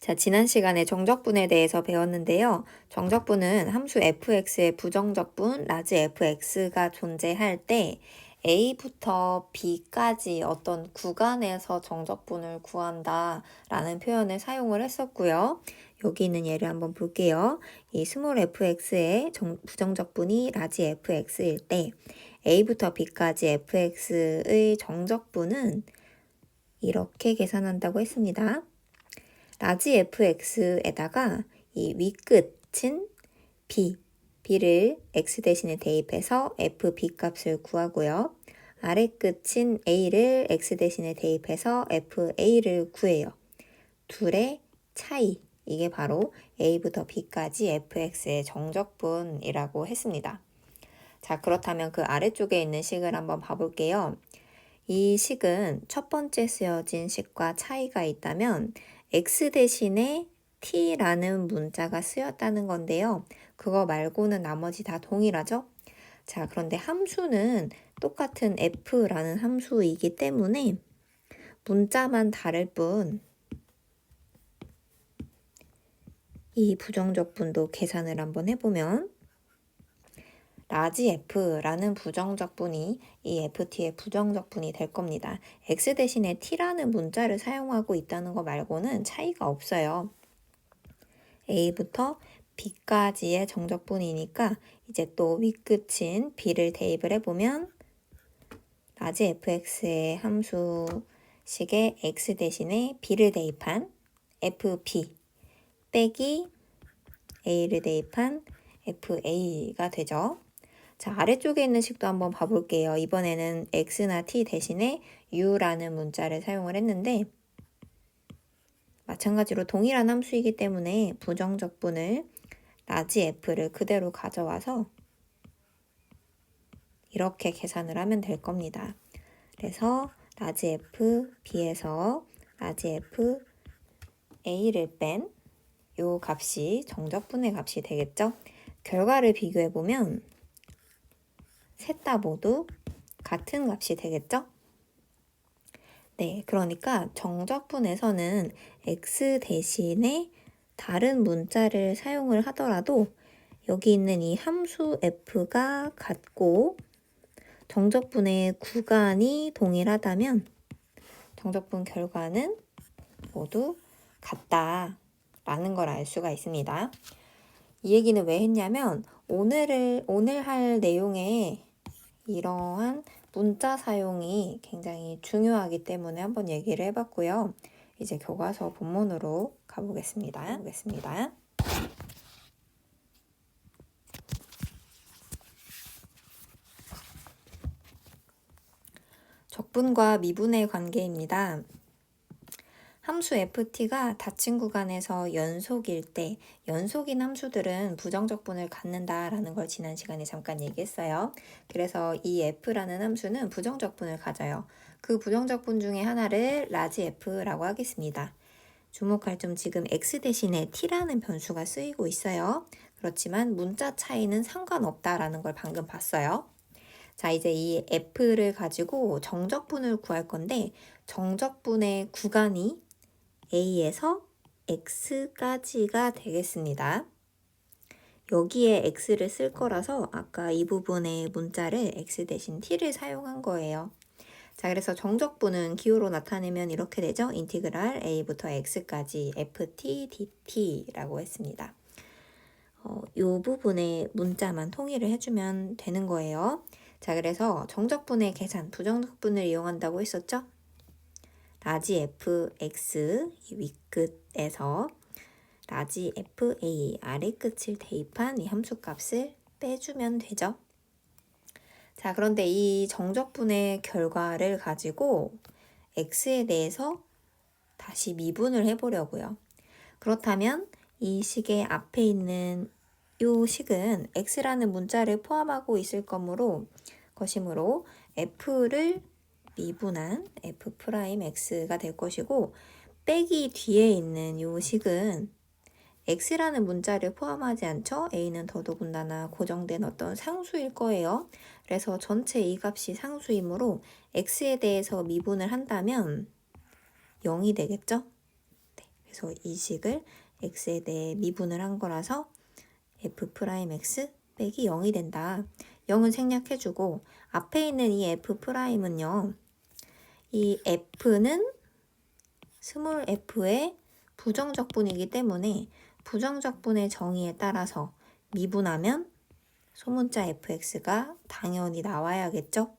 자, 지난 시간에 정적분에 대해서 배웠는데요. 정적분은 함수 fx의 부정적분 라지 fx가 존재할 때 a부터 b까지 어떤 구간에서 정적분을 구한다 라는 표현을 사용을 했었고요. 여기 있는 예를 한번 볼게요. 이 스몰 fx의 부정적분이 라지 fx일 때 a부터 b까지 fx의 정적분은 이렇게 계산한다고 했습니다. 라지 fx에다가 이 윗끝인 b를 x 대신에 대입해서 fb 값을 구하고요. 아래끝인 a를 x 대신에 대입해서 fa를 구해요. 둘의 차이, 이게 바로 a부터 b까지 fx의 정적분이라고 했습니다. 자, 그렇다면 그 아래쪽에 있는 식을 한번 봐볼게요. 이 식은 첫 번째 쓰여진 식과 차이가 있다면 x 대신에 t라는 문자가 쓰였다는 건데요. 그거 말고는 나머지 다 동일하죠? 자, 그런데 함수는 똑같은 f라는 함수이기 때문에 문자만 다를 뿐 이 부정적분도 계산을 한번 해보면 라지 f라는 부정적분이 이 ft의 부정적분이 될 겁니다. x 대신에 t라는 문자를 사용하고 있다는 거 말고는 차이가 없어요. a부터 b까지의 정적분이니까 이제 또 윗끝인 b를 대입을 해보면 라지 fx의 함수식에 x 대신에 b를 대입한 fb 빼기 a를 대입한 fa가 되죠. 자, 아래쪽에 있는 식도 한번 봐볼게요. 이번에는 x나 t 대신에 u라는 문자를 사용을 했는데 마찬가지로 동일한 함수이기 때문에 부정적분을 라지 f를 그대로 가져와서 이렇게 계산을 하면 될 겁니다. 그래서 라지 f b에서 라지 f a를 뺀 요 값이 정적분의 값이 되겠죠? 결과를 비교해보면 셋 다 모두 같은 값이 되겠죠? 네, 그러니까 정적분에서는 x 대신에 다른 문자를 사용을 하더라도 여기 있는 이 함수 f가 같고 정적분의 구간이 동일하다면 정적분 결과는 모두 같다라는 걸 알 수가 있습니다. 이 얘기는 왜 했냐면 오늘 할 내용에 이러한 문자 사용이 굉장히 중요하기 때문에 한번 얘기를 해봤고요. 이제 교과서 본문으로 가보겠습니다. 적분과 미분의 관계입니다. 함수 ft가 닫힌 구간에서 연속일 때 연속인 함수들은 부정적분을 갖는다라는 걸 지난 시간에 잠깐 얘기했어요. 그래서 이 f라는 함수는 부정적분을 가져요. 그 부정적분 중에 하나를 라지 f라고 하겠습니다. 주목할 점, 지금 x 대신에 t라는 변수가 쓰이고 있어요. 그렇지만 문자 차이는 상관없다라는 걸 방금 봤어요. 자, 이제 이 f를 가지고 정적분을 구할 건데 정적분의 구간이 a에서 x까지가 되겠습니다. 여기에 x를 쓸 거라서 아까 이 부분의 문자를 x 대신 t를 사용한 거예요. 자, 그래서 정적분은 기호로 나타내면 이렇게 되죠. 인티그랄 a부터 x까지 ft dt라고 했습니다. 이 부분의 문자만 통일을 해주면 되는 거예요. 자, 그래서 정적분의 계산, 부정적분을 이용한다고 했었죠? 라지 fx 윗끝에서 라지 fa 아래끝을 대입한 이 함수값을 빼주면 되죠. 자, 그런데 이 정적분의 결과를 가지고 x에 대해서 다시 미분을 해보려고요. 그렇다면 이 식의 앞에 있는 이 식은 x라는 문자를 포함하고 있을 것이므로 f를 미분한 f'x가 될 것이고 빼기 뒤에 있는 이 식은 x라는 문자를 포함하지 않죠? a는 더더군다나 고정된 어떤 상수일 거예요. 그래서 전체 이 값이 상수이므로 x에 대해서 미분을 한다면 0이 되겠죠? 네, 그래서 이 식을 x에 대해 미분을 한 거라서 f'x 빼기 0이 된다. 0은 생략해주고 앞에 있는 이 f'은요. 이 f는 스몰 f의 부정적분이기 때문에 부정적분의 정의에 따라서 미분하면 소문자 fx가 당연히 나와야겠죠?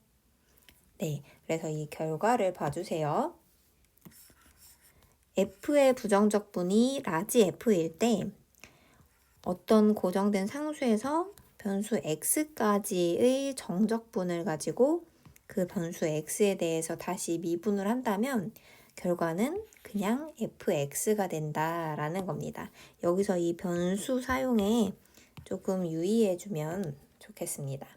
네, 그래서 이 결과를 봐주세요. f의 부정적분이 라지 f일 때 어떤 고정된 상수에서 변수 x까지의 정적분을 가지고 그 변수 x에 대해서 다시 미분을 한다면 결과는 그냥 fx가 된다라는 겁니다. 여기서 이 변수 사용에 조금 유의해주면 좋겠습니다.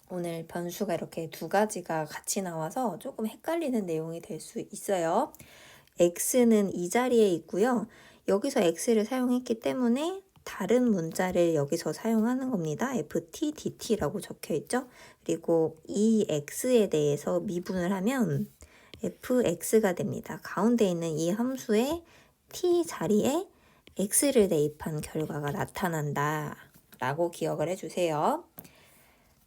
오늘 변수가 이렇게 두 가지가 같이 나와서 조금 헷갈리는 내용이 될 수 있어요. x는 이 자리에 있고요. 여기서 x를 사용했기 때문에 다른 문자를 여기서 사용하는 겁니다. ft, dt라고 적혀 있죠. 그리고 이 x에 대해서 미분을 하면 fx가 됩니다. 가운데 있는 이 함수의 t 자리에 x를 대입한 결과가 나타난다 라고 기억을 해주세요.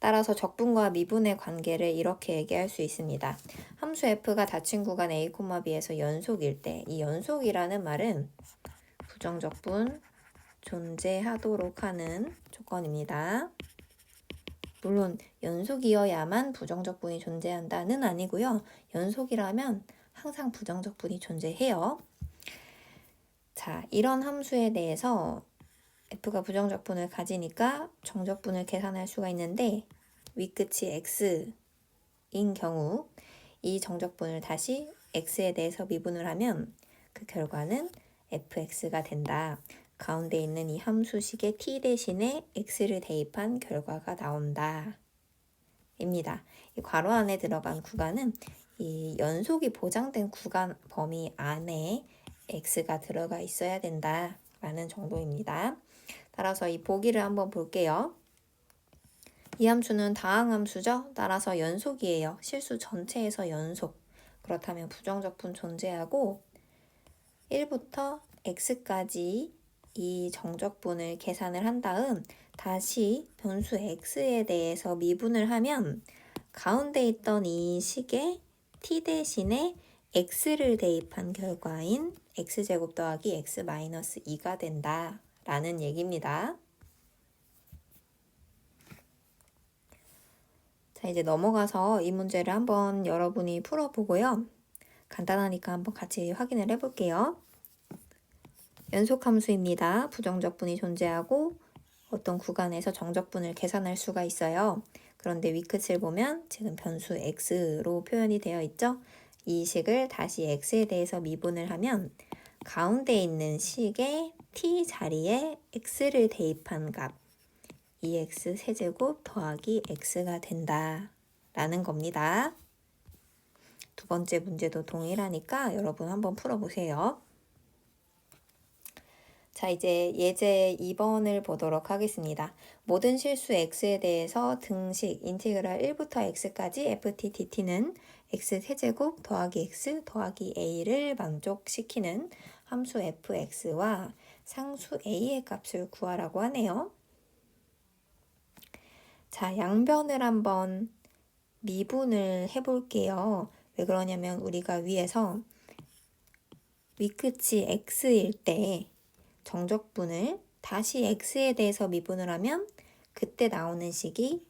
따라서 적분과 미분의 관계를 이렇게 얘기할 수 있습니다. 함수 f가 닫힌 구간 a, b에서 연속일 때 이 연속이라는 말은 부정적분 존재하도록 하는 조건입니다. 물론 연속이어야만 부정적분이 존재한다는 아니고요. 연속이라면 항상 부정적분이 존재해요. 자, 이런 함수에 대해서 f가 부정적분을 가지니까 정적분을 계산할 수가 있는데 윗끝이 x인 경우 이 정적분을 다시 x에 대해서 미분을 하면 그 결과는 fx가 된다. 가운데 있는 이 함수식의 t 대신에 x를 대입한 결과가 나온다. 입니다. 이 괄호 안에 들어간 구간은 이 연속이 보장된 구간 범위 안에 x가 들어가 있어야 된다라는 정도입니다. 따라서 이 보기를 한번 볼게요. 이 함수는 다항함수죠. 따라서 연속이에요. 실수 전체에서 연속. 그렇다면 부정적분 존재하고 1부터 x까지 이 정적분을 계산을 한 다음 다시 변수 x에 대해서 미분을 하면 가운데 있던 이 식에 t 대신에 x를 대입한 결과인 x제곱 더하기 x 마이너스 2가 된다 라는 얘기입니다. 자, 이제 넘어가서 이 문제를 한번 여러분이 풀어보고요. 간단하니까 한번 같이 확인을 해볼게요. 연속함수입니다. 부정적분이 존재하고 어떤 구간에서 정적분을 계산할 수가 있어요. 그런데 윗끝을 보면 지금 변수 x로 표현이 되어 있죠. 이 식을 다시 x에 대해서 미분을 하면 가운데 있는 식의 t 자리에 x를 대입한 값 2x 세제곱 더하기 x가 된다 라는 겁니다. 두 번째 문제도 동일하니까 여러분 한번 풀어보세요. 자, 이제 예제 2번을 보도록 하겠습니다. 모든 실수 x에 대해서 등식 인티그랄 1부터 x까지 ft dt는 x 세제곱 더하기 x 더하기 a를 만족시키는 함수 fx와 상수 a의 값을 구하라고 하네요. 자, 양변을 한번 미분을 해볼게요. 왜 그러냐면 우리가 위에서 윗끝이 x일 때 정적분을 다시 x에 대해서 미분을 하면 그때 나오는 식이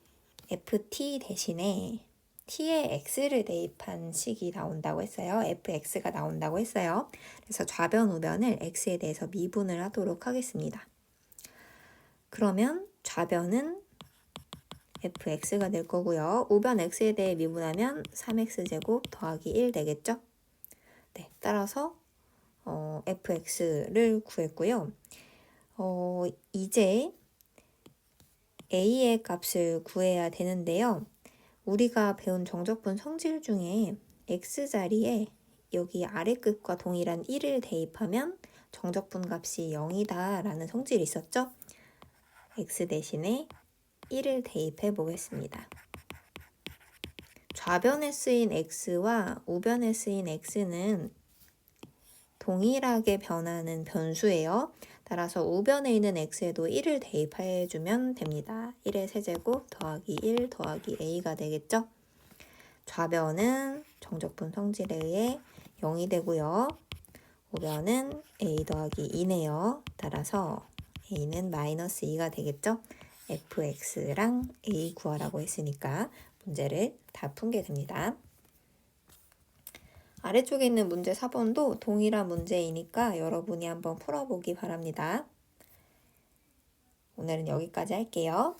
ft 대신에 t에 x를 대입한 식이 나온다고 했어요. fx가 나온다고 했어요. 그래서 좌변 우변을 x에 대해서 미분을 하도록 하겠습니다. 그러면 좌변은 fx가 될 거고요. 우변 x에 대해 미분하면 3x제곱 더하기 1 되겠죠? 네, 따라서 fx를 구했고요. 이제 a의 값을 구해야 되는데요. 우리가 배운 정적분 성질 중에 x자리에 여기 아래 끝과 동일한 1을 대입하면 정적분 값이 0이다 라는 성질이 있었죠? x 대신에 1을 대입해 보겠습니다. 좌변에 쓰인 x와 우변에 쓰인 x는 동일하게 변하는 변수예요. 따라서 우변에 있는 x에도 1을 대입해주면 됩니다. 1의 세제곱 더하기 1 더하기 a가 되겠죠? 좌변은 정적분 성질에 의해 0이 되고요. 우변은 a 더하기 2네요. 따라서 a는 마이너스 2가 되겠죠? fx랑 a 구하라고 했으니까 문제를 다 푼게 됩니다. 아래쪽에 있는 문제 4번도 동일한 문제이니까 여러분이 한번 풀어보기 바랍니다. 오늘은 여기까지 할게요.